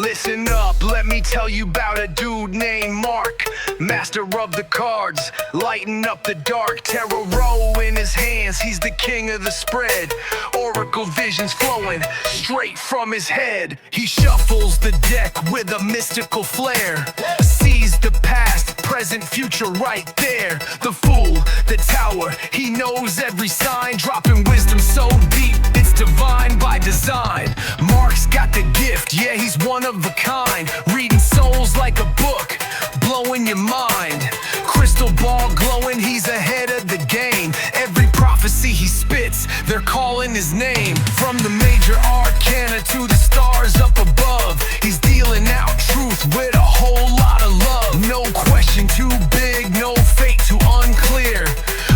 Listen up, let me tell you about a dude named Mark. Master of the cards, lighting up the dark. Tarot in his hands, he's the king of the spread. Oracle visions flowing straight from his head. He shuffles the deck with a mystical flair. Sees the past, present, future right there. The fool, the tower, he knows every sign. Dropping wisdom so deep, it's divine by design. Mark's got the gift, yeah, he's one of a kind. Reading souls like a book, blowing your mind. Crystal ball glowing, he's ahead of the game. Every prophecy he spits, they're calling his name. From the major arcana to the stars up above, he's dealing out truth with a whole lot of love. No question too big, no fate too unclear.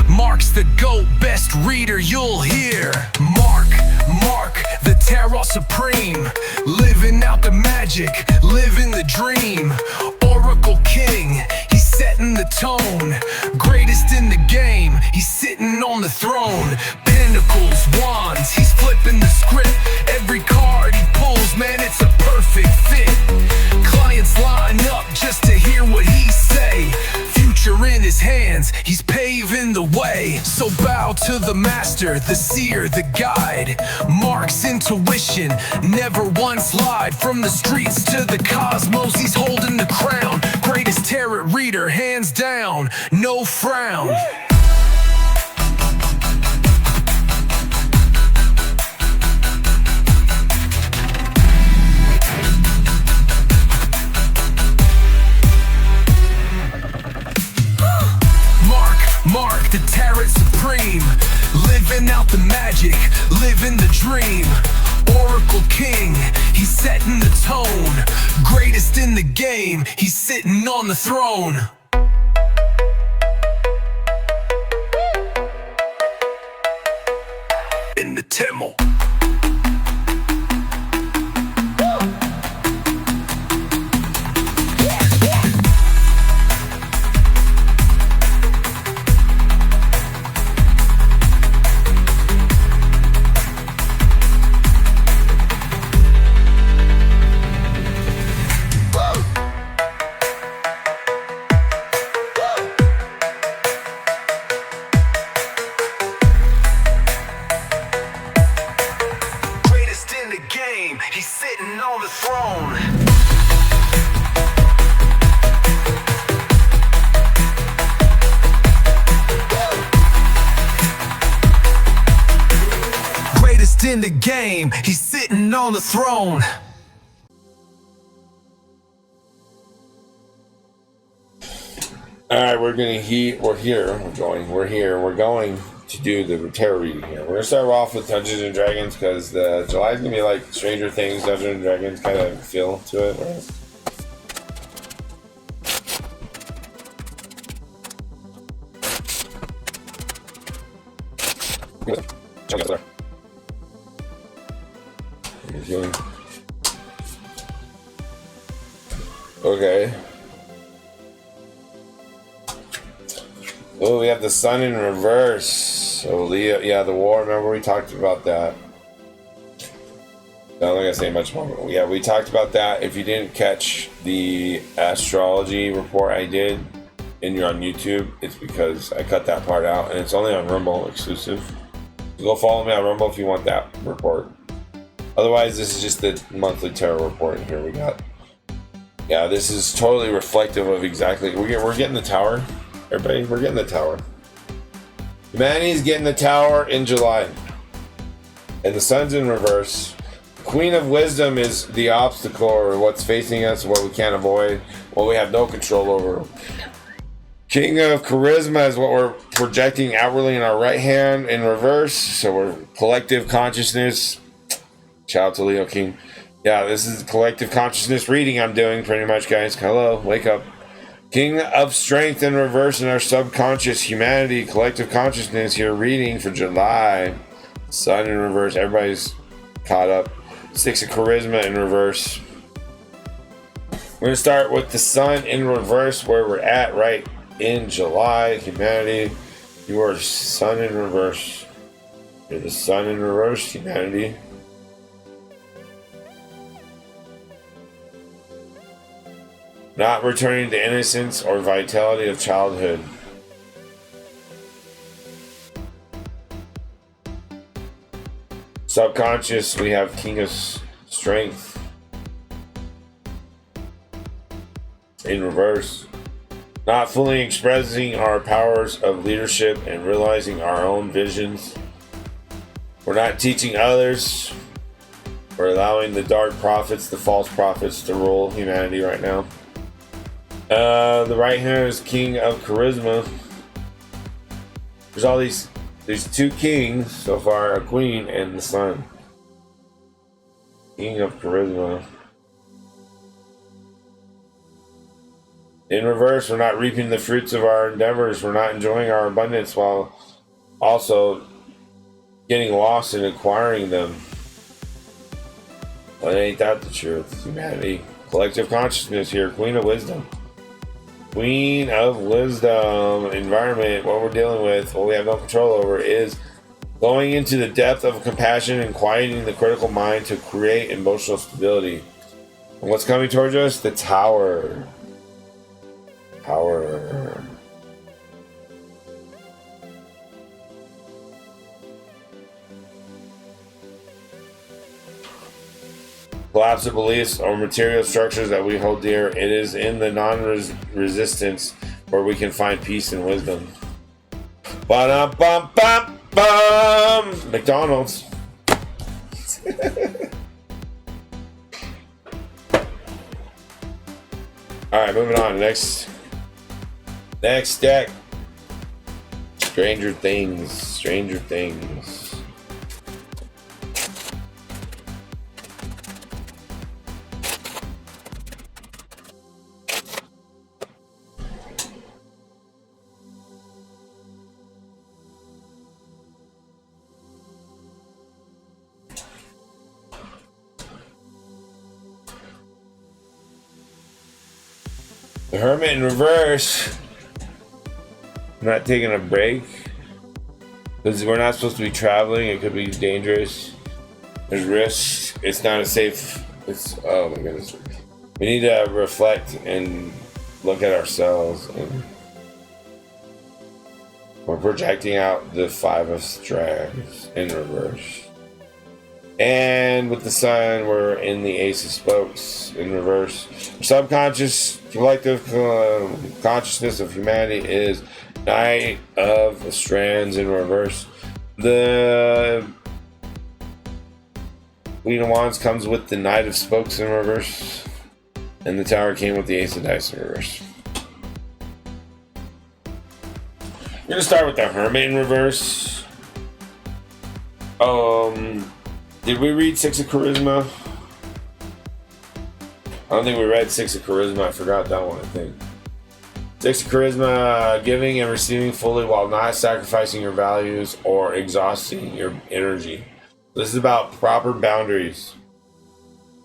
Mark's the GOAT, best reader you'll hear. Mark, the tarot supreme. Living out the magic, living the dream. Oracle king, he's setting the tone. Greatest in the game, he's sitting on the throne. Pentacles, wands, he's flipping the script. Every card he pulls, man, it's a perfect fit. Clients line up just to hear what he say. Future in his hands, he's paving the way. So bow to the master, the seer, the guide. Mark's intuition never once lied. From the streets to the cosmos, he's holding the crown. Greatest tarot reader, hands down, no frown. Mark, the tarot supreme. Living out the magic, living the dream. Oracle king, he's setting the tone. Greatest in the game, he's sitting on the throne. In the temple. He's sitting on the throne. Greatest in the game, he's sitting on the throne. All right, we're going to do the tarot reading here. We're gonna start off with Dungeons and Dragons because July's gonna be like Stranger Things, Dungeons and Dragons kind of feel to it, right? Okay. Oh, we have the sun in reverse. So Leo, yeah, the war. Remember we talked about that. I'm not gonna say much more. Yeah, we talked about that. If you didn't catch the astrology report I did and you're on YouTube, it's because I cut that part out, and it's only on Rumble exclusive. So go follow me on Rumble if you want that report. Otherwise, this is just the monthly tarot report. And here we got. Yeah, this is totally reflective of exactly. We're getting the tower. Everybody, we're getting the tower. Humanity's getting the tower in July. And the sun's in reverse. Queen of Wisdom is the obstacle, or what's facing us, what we can't avoid, what we have no control over. King of Charisma is what we're projecting outwardly in our right hand in reverse. So we're collective consciousness. Shout out to Leo King. Yeah, this is collective consciousness reading I'm doing pretty much, guys. Hello, wake up. King of Strength in reverse in our subconscious, humanity, collective consciousness here reading for July. Sun in reverse, everybody's caught up. Six of Charisma in reverse. We're going to start with the sun in reverse where we're at right in July. Humanity, you are sun in reverse. You're the sun in reverse, humanity. not returning to innocence or vitality of childhood. Subconscious, we have King of Strength in reverse. Not fully expressing our powers of leadership and realizing our own visions. We're not teaching others. We're allowing the dark prophets, the false prophets, to rule humanity right now. The right hand is King of Charisma. There's two kings so far, a queen and the sun. King of Charisma. In reverse, we're not reaping the fruits of our endeavors. We're not enjoying our abundance while also getting lost in acquiring them. Well, ain't that the truth? Humanity. Collective consciousness here. Queen of Wisdom. Queen of Wisdom. Environment. What we're dealing with, what we have no control over, is going into the depth of compassion and quieting the critical mind to create emotional stability. And what's coming towards us? The Tower. Power. Collapse of beliefs or material structures that we hold dear. It is in the non-resistance where we can find peace and wisdom. Ba-dum-bum-bum-bum. McDonald's. Alright, moving on. Next deck. Stranger Things. Stranger Things. The Hermit in reverse. I'm not taking a break because we're not supposed to be traveling. It could be dangerous. There's risks. It's not a safe. Oh my goodness. We need to reflect and look at ourselves. And we're projecting out the Five of Straws in reverse. And with the Sun, we're in the Ace of Spokes in reverse. Subconscious, collective consciousness of humanity is Knight of Strands in reverse. The Queen of Wands comes with the Knight of Spokes in reverse. And the Tower came with the Ace of Dice in reverse. We're going to start with the Hermit in reverse. Did we read Six of Charisma? I don't think we read Six of Charisma. I forgot that one, I think. Six of Charisma, giving and receiving fully while not sacrificing your values or exhausting your energy. This is about proper boundaries.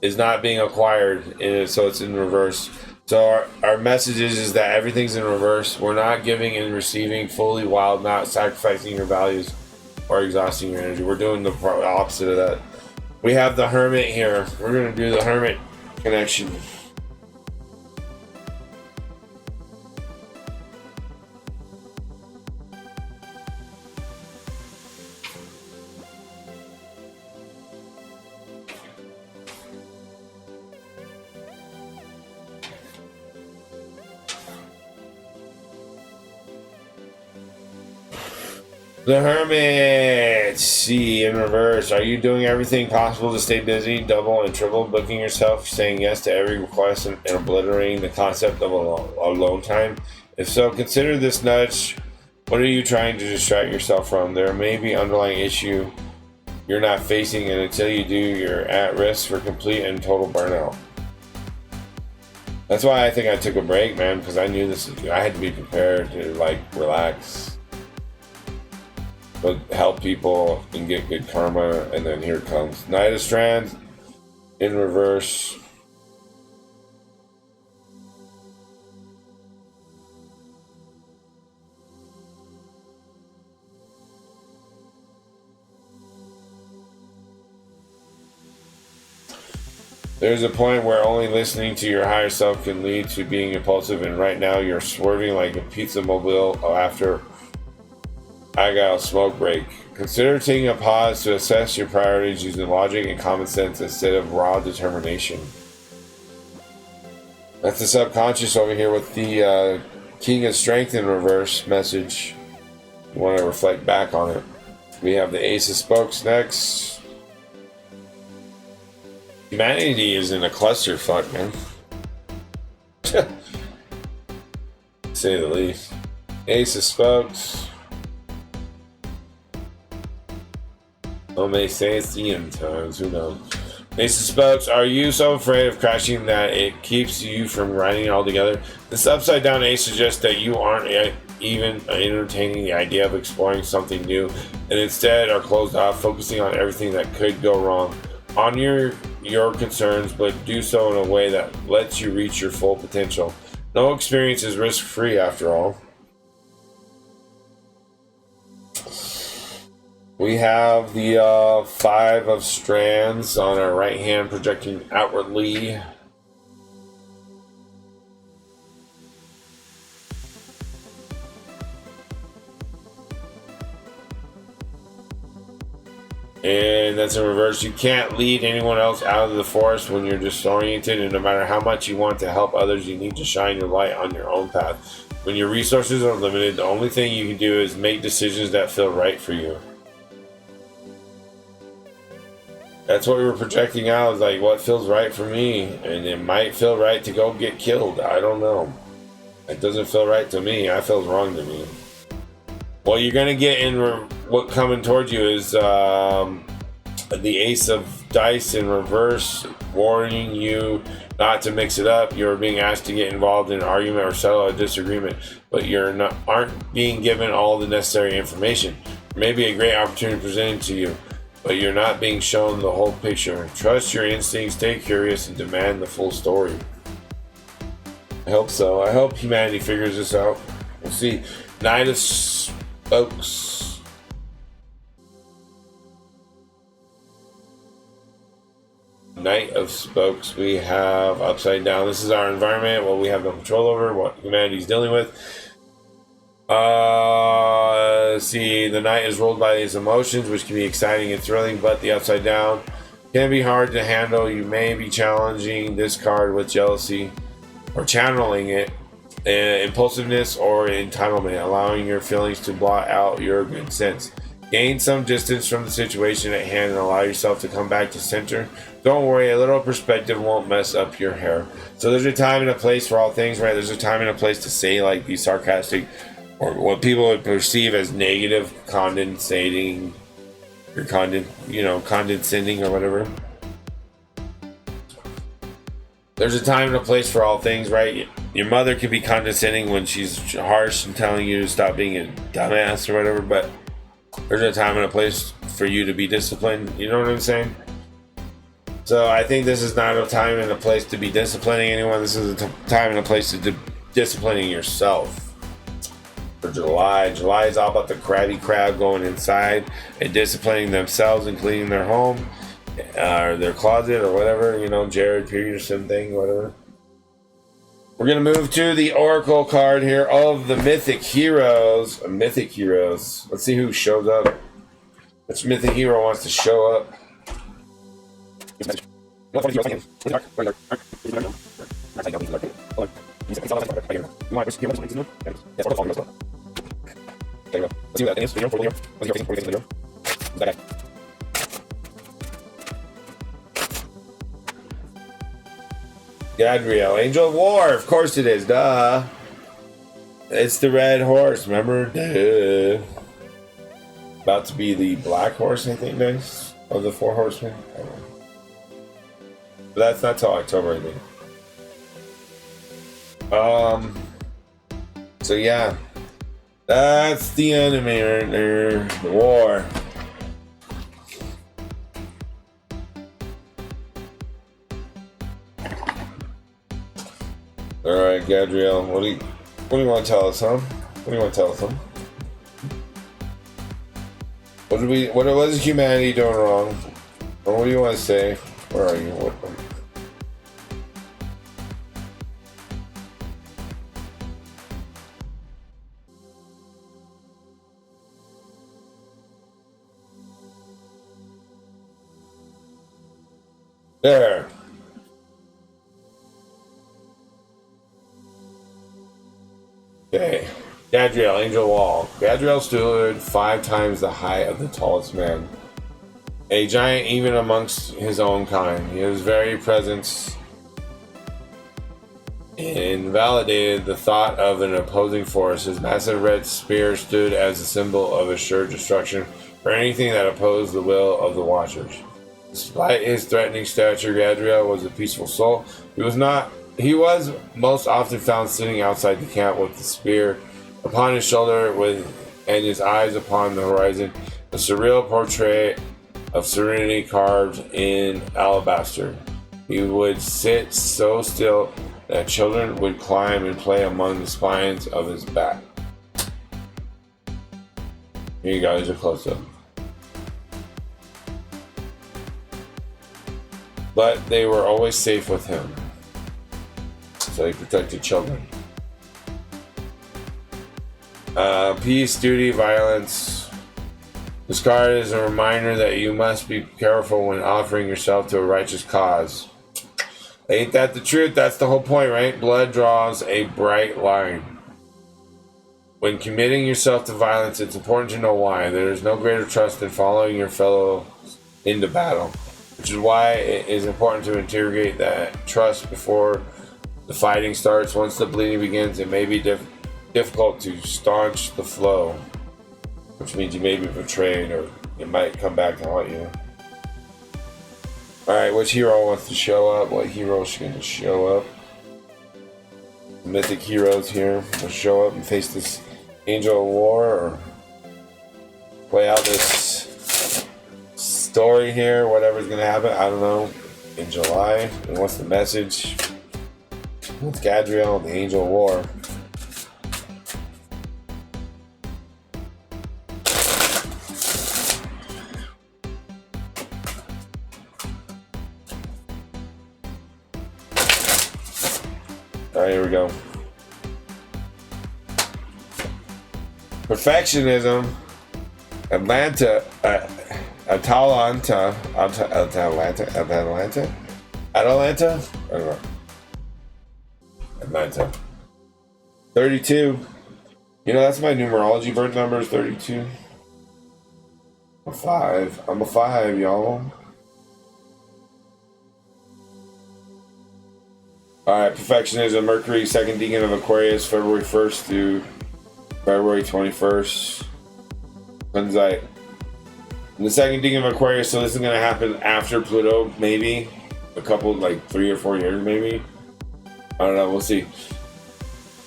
Is not being acquired, so it's in reverse. So our message is that everything's in reverse. We're not giving and receiving fully while not sacrificing your values or exhausting your energy. We're doing the opposite of that. We have the Hermit here. We're going to do the Hermit connection. The Hermit, see in reverse. Are you doing everything possible to stay busy, double and triple booking yourself, saying yes to every request and obliterating the concept of alone time? If so, consider this nudge. What are you trying to distract yourself from? There may be underlying issue you're not facing, and until you do, you're at risk for complete and total burnout. That's why I think I took a break, man, because I knew this. I had to be prepared to relax. But help people and get good karma, and then here it comes. Knight of Strands in reverse. There's a point where only listening to your higher self can lead to being impulsive, and right now you're swerving like a pizza mobile after I got a smoke break. Consider taking a pause to assess your priorities using logic and common sense instead of raw determination. That's the subconscious over here with the King of Strength in reverse message. You want to reflect back on it. We have the Ace of Spokes next. Humanity is in a clusterfuck, man. Say the least. Ace of Spokes. Some may say it's the end times, who knows? Ace of Spokes, are you so afraid of crashing that it keeps you from grinding it all together? This upside down ace suggests that you aren't even entertaining the idea of exploring something new, and instead are closed off, focusing on everything that could go wrong. Honor your concerns, but do so in a way that lets you reach your full potential. No experience is risk-free after all. We have the Five of Strands on our right hand projecting outwardly. And that's in reverse. You can't lead anyone else out of the forest when you're disoriented, and no matter how much you want to help others, you need to shine your light on your own path. When your resources are limited, the only thing you can do is make decisions that feel right for you. That's what we were projecting out, is like what feels right for me, and it might feel right to go get killed. I don't know. It doesn't feel right to me. It feels wrong to me. What you're gonna get in what coming towards you is the Ace of Dice in reverse, warning you not to mix it up. You're being asked to get involved in an argument or settle a disagreement, but aren't being given all the necessary information. Maybe a great opportunity presented to you, but you're not being shown the whole picture. Trust your instincts, stay curious, and demand the full story. I hope so. I hope humanity figures this out. We'll see. Knight of Spokes. Knight of Spokes. We have upside down. This is our environment, what we have no control over, what humanity's dealing with. Let's see, the knight is ruled by these emotions, which can be exciting and thrilling, but the upside down can be hard to handle. You may be challenging this card with jealousy or channeling it, impulsiveness or entitlement, allowing your feelings to blot out your good sense. Gain some distance from the situation at hand and allow yourself to come back to center. Don't worry, a little perspective won't mess up your hair. So there's a time and a place for all things, right? There's a time and a place to say like these sarcastic or what people would perceive as negative condescending or condescending or whatever. There's a time and a place for all things, right? Your mother can be condescending when she's harsh and telling you to stop being a dumbass or whatever, but there's a time and a place for you to be disciplined. You know what I'm saying? So I think this is not a time and a place to be disciplining anyone. This is a time and a place to disciplining yourself. For July. July is all about the Krabby Crab going inside and disciplining themselves and cleaning their home or their closet or whatever, Jared Peterson thing, whatever. We're going to move to the Oracle card here of the Mythic Heroes. Mythic Heroes. Let's see who shows up. Which Mythic Hero wants to show up? Gadriel, Angel of War, of course it is, duh. It's the red horse, remember? Duh. About to be the black horse, I think, next, of the 4 horsemen. I don't know. But that's not till October, I think. So yeah, that's the enemy right there, the war. All right, Gadriel, what do you want to tell us, huh? What do you want to tell us, huh? What is humanity doing wrong? Or what do you want to say? Where are you? There. Okay. Gadriel, Angel Wall. Gadriel stood 5 times the height of the tallest man. A giant even amongst his own kind. His very presence invalidated the thought of an opposing force. His massive red spear stood as a symbol of assured destruction for anything that opposed the will of the Watchers. Despite his threatening stature, Gadriel was a peaceful soul. He was most often found sitting outside the camp with the spear upon his shoulder and his eyes upon the horizon, a surreal portrait of serenity carved in alabaster. He would sit so still that children would climb and play among the spines of his back. Here you go, here's a close-up. But they were always safe with him. So he protected children. Peace, duty, violence. This card is a reminder that you must be careful when offering yourself to a righteous cause. Ain't that the truth? That's the whole point, right? Blood draws a bright line. When committing yourself to violence, it's important to know why. There is no greater trust than following your fellow into battle, which is why it is important to interrogate that trust before the fighting starts. Once the bleeding begins, it may be difficult to staunch the flow, which means you may be betrayed or it might come back to haunt you. Alright, which hero wants to show up? What hero is going to show up? The mythic heroes here will show up and face this Angel of War or play out this story here, whatever's going to happen. I don't know. In July. And what's the message? With Gadriel, the Angel of War. Alright, here we go. Perfectionism. Atalanta. I don't know. Atlanta. 32. You know, that's my numerology birth number is 32. I'm 5. I'm a 5, y'all. Alright, perfectionism. Mercury, 2nd decan of Aquarius, February 1st through February 21st. Sunzite. And the 2nd decan of Aquarius, so this is going to happen after Pluto, maybe. A couple, like 3 or 4 years, maybe. I don't know, we'll see.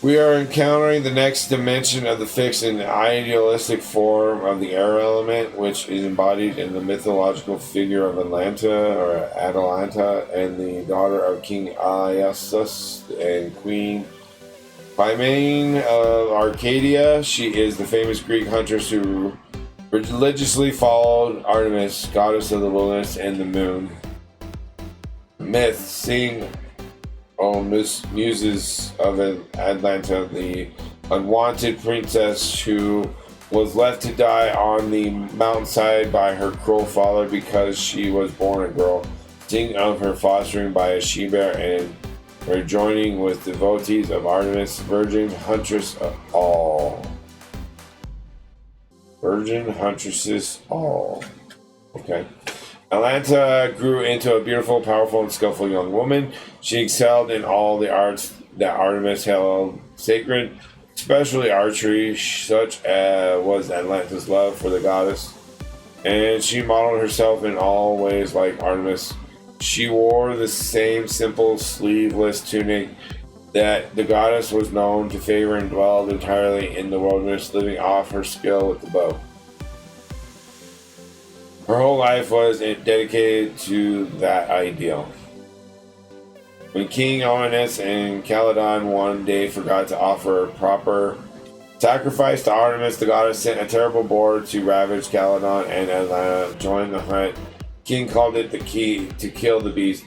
We are encountering the next dimension of the fixed and idealistic form of the air element, which is embodied in the mythological figure of Atalanta and the daughter of King Iasus and Queen Phimane of Arcadia. She is the famous Greek huntress who religiously followed Artemis, goddess of the wilderness and the moon. Myth, seeing muses of Atlanta, the unwanted princess who was left to die on the mountainside by her cruel father because she was born a girl. Sing of her fostering by a she-bear and her joining with devotees of Artemis, virgin huntress of all. Virgin huntresses all. Okay. Atalanta grew into a beautiful, powerful, and skillful young woman. She excelled in all the arts that Artemis held sacred, especially archery, such as was Atlanta's love for the goddess. And she modeled herself in all ways like Artemis. She wore the same simple, sleeveless tunic that the goddess was known to favor and dwelled entirely in the wilderness, living off her skill with the bow. Her whole life was dedicated to that ideal. When King Oannes and Calydon one day forgot to offer a proper sacrifice to Artemis, the goddess sent a terrible boar to ravage Calydon and Atlanta joined the hunt. King called it the key to kill the beast.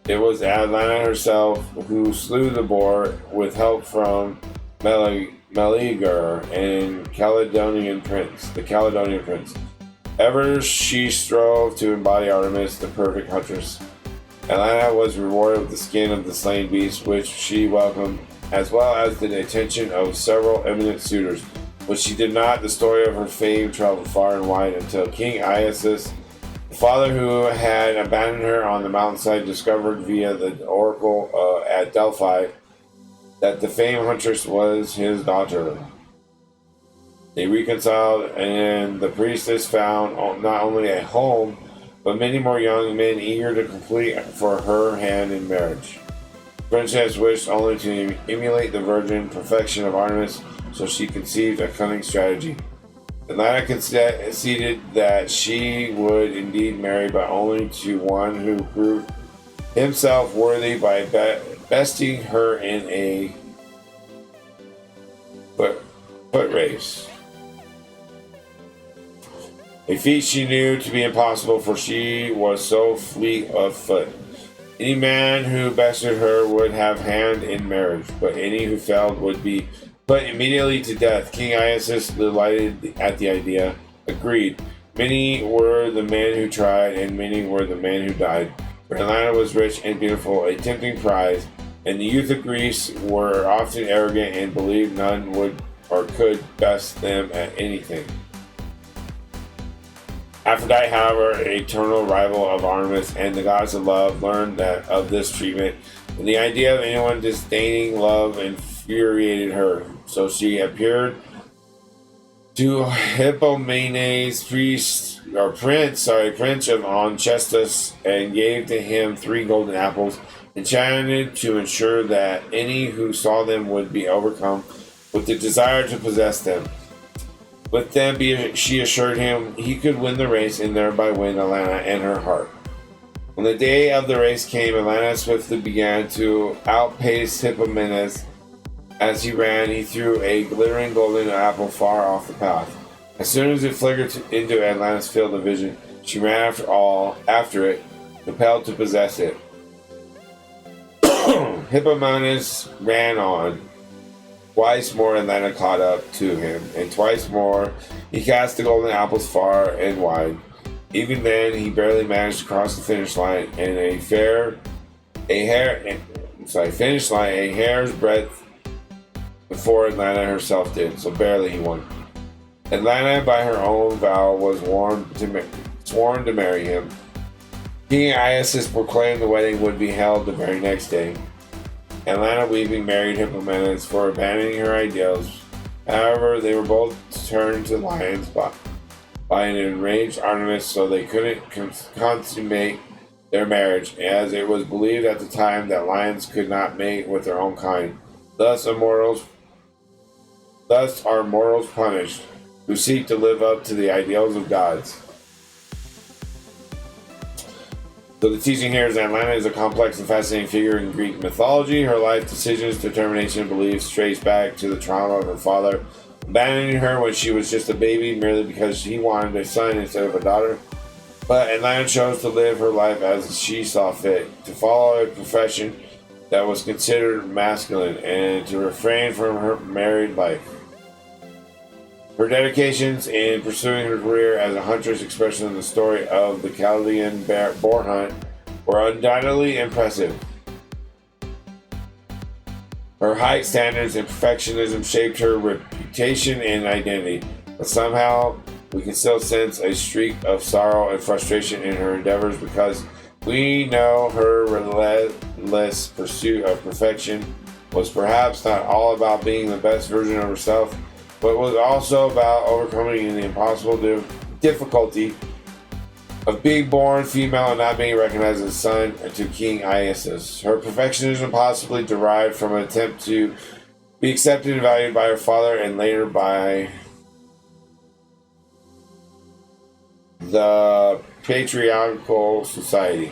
It was Atlanta herself who slew the boar with help from Meleager and the Caledonian prince. Ever she strove to embody Artemis, the perfect huntress. Atlanta was rewarded with the skin of the slain beast, which she welcomed, as well as the attention of several eminent suitors. But she did not. The story of her fame traveled far and wide until King Isis, the father who had abandoned her on the mountainside, discovered via the oracle at Delphi that the famed huntress was his daughter. They reconciled, and the priestess found not only a home, but many more young men eager to complete for her hand in marriage. The princess wished only to emulate the virgin perfection of Artemis, so she conceived a cunning strategy. Atlanta conceded that she would indeed marry, but only to one who proved himself worthy by besting her in a foot race. A feat she knew to be impossible, for she was so fleet of foot. Any man who bested her would have hand in marriage, but any who failed would be put immediately to death. King Isis, delighted at the idea, agreed. Many were the men who tried, and many were the men who died. But Atlanta was rich and beautiful, a tempting prize, and the youth of Greece were often arrogant and believed none would or could best them at anything. Aphrodite, however, an eternal rival of Artemis and the goddess of love, learned that of this treatment, and the idea of anyone disdaining love infuriated her. So she appeared to Hippomenes, prince of Onchestus, and gave to him 3 golden apples, enchanted to ensure that any who saw them would be overcome with the desire to possess them. With them, she assured him he could win the race and thereby win Atlanta and her heart. When the day of the race came, Atlanta swiftly began to outpace Hippomenes. As he ran, he threw a glittering golden apple far off the path. As soon as it flickered into Atlanta's field of vision, she ran after it, compelled to possess it. Hippomenes ran on. Twice more Atlanta caught up to him, and twice more he cast the golden apples far and wide. Even then, he barely managed to cross the finish line, and a hair's breadth before Atlanta herself did. So barely he won. Atlanta, by her own vow, was sworn to marry him. King Isis proclaimed the wedding would be held the very next day. Atlanta, weeping, married Hippomenes for abandoning her ideals. However, they were both turned to lions by an enraged Artemis, so they couldn't consummate their marriage, as it was believed at the time that lions could not mate with their own kind. Thus are mortals punished who seek to live up to the ideals of gods. So the teaching here is that Atlanta is a complex and fascinating figure in Greek mythology. Her life decisions, determination, and beliefs trace back to the trauma of her father abandoning her when she was just a baby merely because he wanted a son instead of a daughter. But Atlanta chose to live her life as she saw fit, to follow a profession that was considered masculine, and to refrain from her married life. Her dedications in pursuing her career as a huntress, expressed in the story of the Chaldean boar hunt, were undoubtedly impressive. Her high standards and perfectionism shaped her reputation and identity, but somehow we can still sense a streak of sorrow and frustration in her endeavors, because we know her relentless pursuit of perfection was perhaps not all about being the best version of herself, but was also about overcoming the impossible difficulty of being born female and not being recognized as son to King Isis. Her perfectionism possibly derived from an attempt to be accepted and valued by her father, and later by the patriarchal society.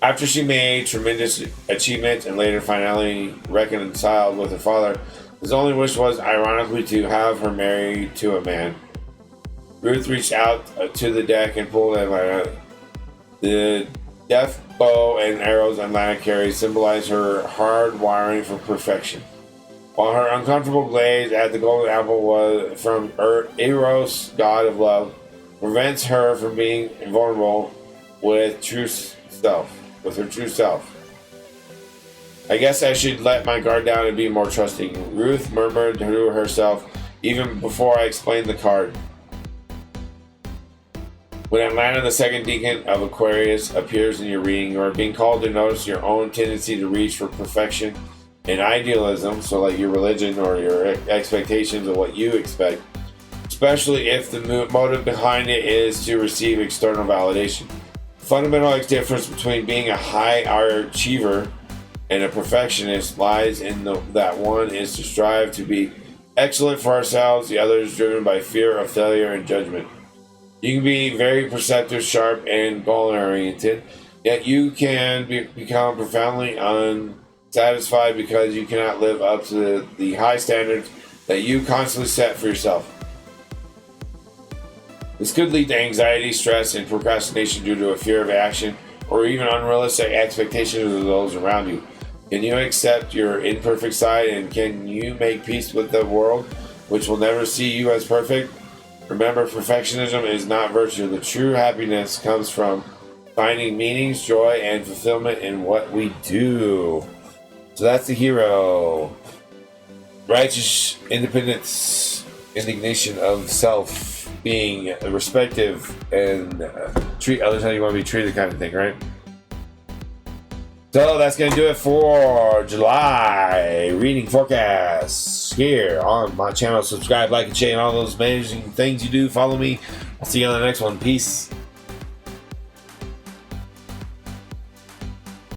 After she made tremendous achievements and later finally reconciled with her father, his only wish was, ironically, to have her married to a man. Ruth reached out to the deck and pulled Atlanta. The death bow and arrows Atlanta carried symbolize her hard wiring for perfection, while her uncomfortable gaze at the golden apple was from Eros, god of love, prevents her from being vulnerable. with her true self. I guess I should let my guard down and be more trusting, Ruth murmured to herself even before I explained the card. When Atlanta, the second decan of Aquarius, appears in your reading, you are being called to notice your own tendency to reach for perfection and idealism, so like your religion or your expectations of what you expect, especially if the motive behind it is to receive external validation. The fundamental difference between being a high achiever and a perfectionist lies in that one is to strive to be excellent for ourselves, the other is driven by fear of failure and judgment. You can be very perceptive, sharp, and goal-oriented, yet you can become profoundly unsatisfied because you cannot live up to the high standards that you constantly set for yourself. This could lead to anxiety, stress, and procrastination due to a fear of action or even unrealistic expectations of those around you. Can you accept your imperfect side, and can you make peace with the world, which will never see you as perfect? Remember, perfectionism is not virtue. The true happiness comes from finding meanings, joy, and fulfillment in what we do. So that's the hero. Righteous independence, indignation of self, being respective, and treat others how you want to be treated, kind of thing, right? So that's going to do it for July reading forecasts here on my channel. Subscribe, like, and share, and all those amazing things you do. Follow me. I'll see you on the next one. Peace.